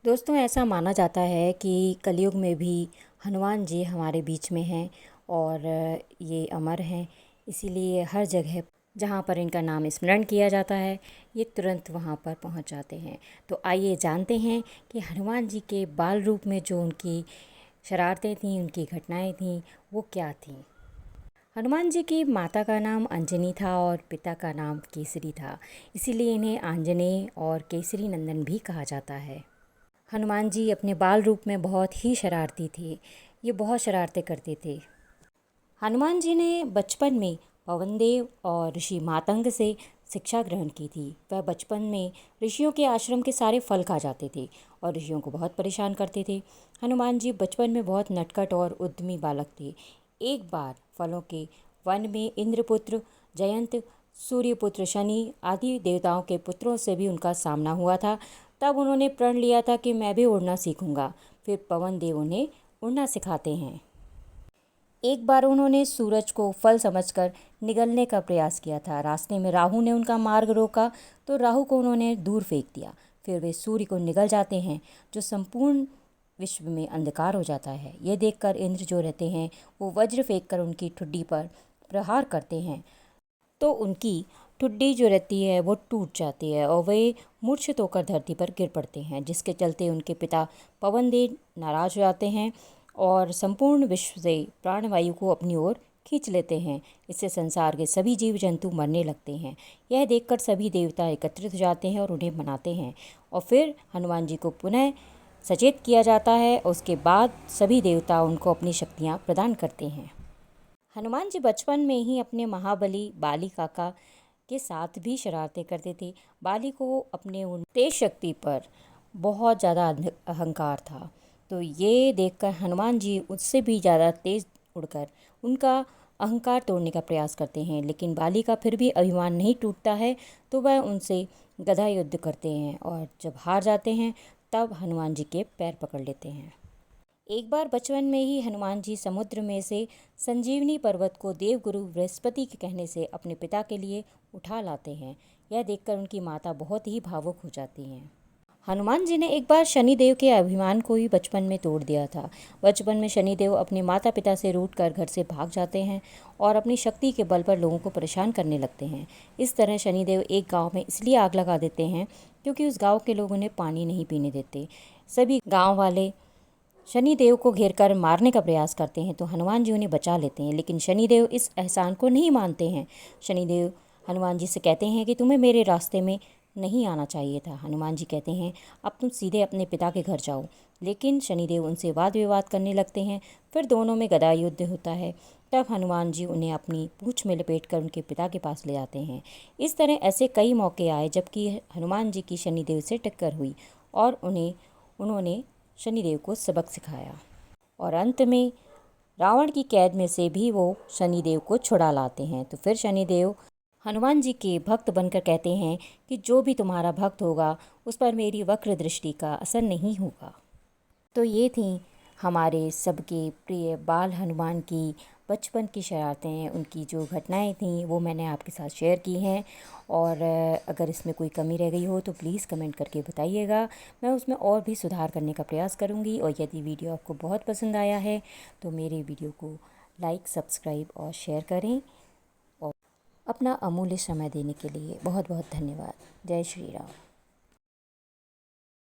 दोस्तों, ऐसा माना जाता है कि कलयुग में भी हनुमान जी हमारे बीच में हैं और ये अमर हैं। इसीलिए हर जगह जहाँ पर इनका नाम स्मरण किया जाता है, ये तुरंत वहाँ पर पहुँच जाते हैं। तो आइए जानते हैं कि हनुमान जी के बाल रूप में जो उनकी शरारतें थीं, उनकी घटनाएं थीं, वो क्या थीं। हनुमान जी की माता का नाम अंजनी था और पिता का नाम केसरी था। इसीलिए इन्हें आंजनेय और केसरी नंदन भी कहा जाता है। हनुमान जी अपने बाल रूप में बहुत ही शरारती थे। ये बहुत शरारतें करते थे। हनुमान जी ने बचपन में पवनदेव और ऋषि मातंग से शिक्षा ग्रहण की थी। वह बचपन में ऋषियों के आश्रम के सारे फल खा जाते थे और ऋषियों को बहुत परेशान करते थे। हनुमान जी बचपन में बहुत नटखट और उद्यमी बालक थे। एक बार फलों के वन में इंद्रपुत्र, जयंत, सूर्यपुत्र, शनि आदि देवताओं के पुत्रों से भी उनका सामना हुआ था। तब उन्होंने प्रण लिया था कि मैं भी उड़ना सीखूंगा। फिर पवन देव उन्हें उड़ना सिखाते हैं। एक बार उन्होंने सूरज को फल समझकर निगलने का प्रयास किया था। रास्ते में राहु ने उनका मार्ग रोका तो राहु को उन्होंने दूर फेंक दिया। फिर वे सूर्य को निगल जाते हैं, जो संपूर्ण विश्व में अंधकार हो जाता है। यह देखकर इंद्र जो रहते हैं, वो वज्र फेंककर उनकी ठुड्डी पर प्रहार करते हैं, तो उनकी ठुड्डी जो रहती है वो टूट जाती है और वे मूर्छित होकर धरती पर गिर पड़ते हैं, जिसके चलते उनके पिता पवनदेव नाराज हो जाते हैं और संपूर्ण विश्व से प्राणवायु को अपनी ओर खींच लेते हैं। इससे संसार के सभी जीव जंतु मरने लगते हैं। यह देखकर सभी देवता एकत्रित हो जाते हैं और उन्हें मनाते हैं और फिर हनुमान जी को पुनः सचेत किया जाता है। उसके बाद सभी देवता उनको अपनी शक्तियाँ प्रदान करते हैं। हनुमान जी बचपन में ही अपने महाबली बाली काका के साथ भी शरारतें करते थे। बाली को अपने उन तेज शक्ति पर बहुत ज़्यादा अहंकार था। तो ये देखकर हनुमान जी उससे भी ज़्यादा तेज उड़कर उनका अहंकार तोड़ने का प्रयास करते हैं, लेकिन बाली का फिर भी अभिमान नहीं टूटता है। तो वह उनसे गदा युद्ध करते हैं और जब हार जाते हैं तब हनुमान जी के पैर पकड़ लेते हैं। एक बार बचपन में ही हनुमान जी समुद्र में से संजीवनी पर्वत को देवगुरु बृहस्पति के कहने से अपने पिता के लिए उठा लाते हैं। यह देखकर उनकी माता बहुत ही भावुक हो जाती हैं। हनुमान जी ने एक बार शनिदेव के अभिमान को ही बचपन में तोड़ दिया था। बचपन में शनिदेव अपने माता पिता से रूठकर घर से भाग जाते हैं और अपनी शक्ति के बल पर लोगों को परेशान करने लगते हैं। इस तरह शनिदेव एक गांव में इसलिए आग लगा देते हैं क्योंकि उस गांव के लोग उन्हें पानी नहीं पीने देते। सभी गांव वाले शनिदेव को घेरकर मारने का प्रयास करते हैं तो हनुमान जी उन्हें बचा लेते हैं, लेकिन शनिदेव इस एहसान को नहीं मानते हैं। शनिदेव हनुमान जी से कहते हैं कि तुम्हें मेरे रास्ते में नहीं आना चाहिए था। हनुमान जी कहते हैं अब तुम सीधे अपने पिता के घर जाओ, लेकिन शनिदेव उनसे वाद विवाद करने लगते हैं। फिर दोनों में गदा युद्ध होता है। तब हनुमान जी उन्हें अपनी पूँछ में लपेटकर उनके पिता के पास ले जाते हैं। इस तरह ऐसे कई मौके आए जबकि हनुमान जी की शनिदेव से टक्कर हुई और उन्होंने शनिदेव को सबक सिखाया और अंत में रावण की कैद में से भी वो शनिदेव को छुड़ा लाते हैं। तो फिर शनिदेव हनुमान जी के भक्त बनकर कहते हैं कि जो भी तुम्हारा भक्त होगा उस पर मेरी वक्र दृष्टि का असर नहीं होगा। तो ये थी हमारे सबके प्रिय बाल हनुमान की बचपन की शरारतें, उनकी जो घटनाएं थीं वो मैंने आपके साथ शेयर की हैं। और अगर इसमें कोई कमी रह गई हो तो प्लीज़ कमेंट करके बताइएगा। मैं उसमें और भी सुधार करने का प्रयास करूँगी। और यदि वीडियो आपको बहुत पसंद आया है तो मेरे वीडियो को लाइक, सब्सक्राइब और शेयर करें। और अपना अमूल्य समय देने के लिए बहुत बहुत धन्यवाद। जय श्री राम।